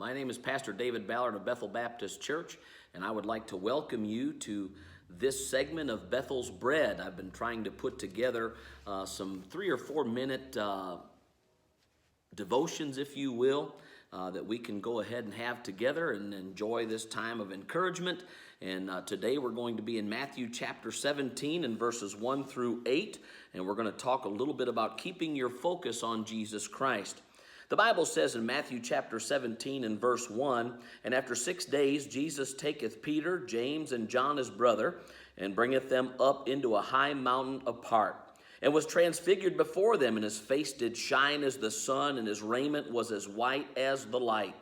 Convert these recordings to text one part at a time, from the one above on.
My name is Pastor David Ballert of Bethel Baptist Church, and I would like to welcome you to this segment of Bethel's Bread. I've been trying to put together some 3 or 4 minute devotions, if you will, that we can go ahead and have together and enjoy this time of encouragement. And today we're going to be in Matthew chapter 17 and verses 1 through 8, and we're going to talk a little bit about keeping your focus on Jesus Christ. The Bible says in Matthew chapter 17 and verse 1, "And after 6 days Jesus taketh Peter, James, and John his brother, and bringeth them up into a high mountain apart, and was transfigured before them, and his face did shine as the sun, and his raiment was as white as the light.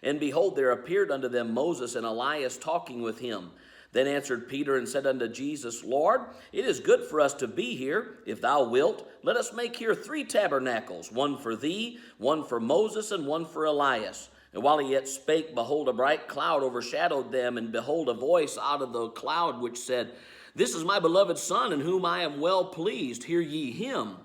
And behold, there appeared unto them Moses and Elias talking with him. Then answered Peter and said unto Jesus, Lord, it is good for us to be here. If thou wilt, let us make here 3 tabernacles, one for thee, one for Moses, and one for Elias. And while he yet spake, behold, a bright cloud overshadowed them, and behold, a voice out of the cloud which said, This is my beloved Son, in whom I am well pleased. Hear ye him.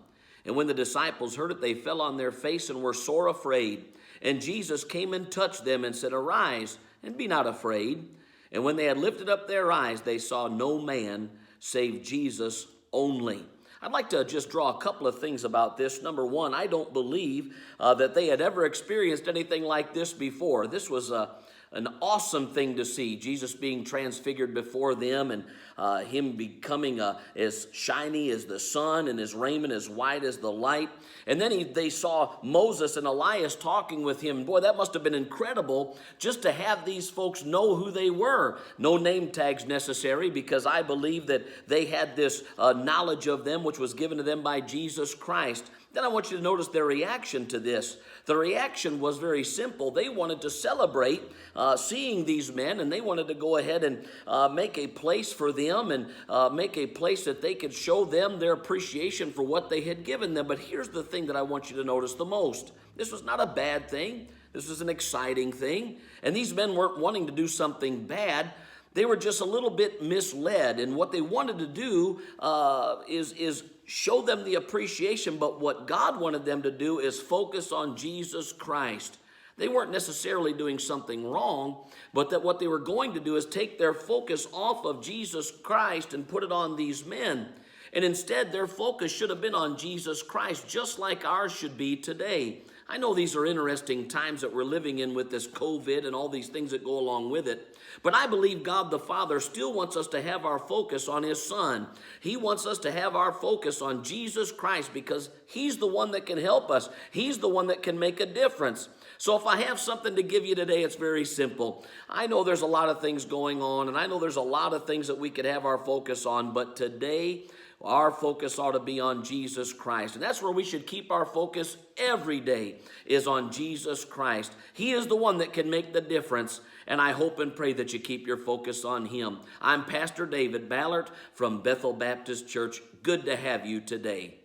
And when the disciples heard it, they fell on their face and were sore afraid. And Jesus came and touched them and said, Arise, and be not afraid. And when they had lifted up their eyes, they saw no man save Jesus only." I'd like to just draw a couple of things about this. Number one, I don't believe that they had ever experienced anything like this before. This was an awesome thing to see, Jesus being transfigured before them, and him becoming as shiny as the sun, and his raiment as white as the light. And then they saw Moses and Elias talking with him. Boy, that must have been incredible just to have these folks know who they were. No name tags necessary, because I believe that they had this knowledge of them, which was given to them by Jesus Christ. Then I want you to notice their reaction to this. The reaction was very simple. They wanted to celebrate seeing these men, and they wanted to go ahead and make a place for them, and make a place that they could show them their appreciation for what they had given them. But here's the thing that I want you to notice the most. This was not a bad thing. This was an exciting thing. And these men weren't wanting to do something bad. They were just a little bit misled, and what they wanted to do is show them the appreciation, but what God wanted them to do is focus on Jesus Christ. They weren't necessarily doing something wrong, but that what they were going to do is take their focus off of Jesus Christ and put it on these men. And instead, their focus should have been on Jesus Christ, just like ours should be today. I know these are interesting times that we're living in with this COVID and all these things that go along with it. But I believe God the Father still wants us to have our focus on his Son. He wants us to have our focus on Jesus Christ, because he's the one that can help us. He's the one that can make a difference. So if I have something to give you today, it's very simple. I know there's a lot of things going on, and I know there's a lot of things that we could have our focus on, but today our focus ought to be on Jesus Christ. And that's where we should keep our focus every day, is on Jesus Christ. He is the one that can make the difference, and I hope and pray that you keep your focus on him. I'm Pastor David Ballert from Bethel Baptist Church. Good to have you today.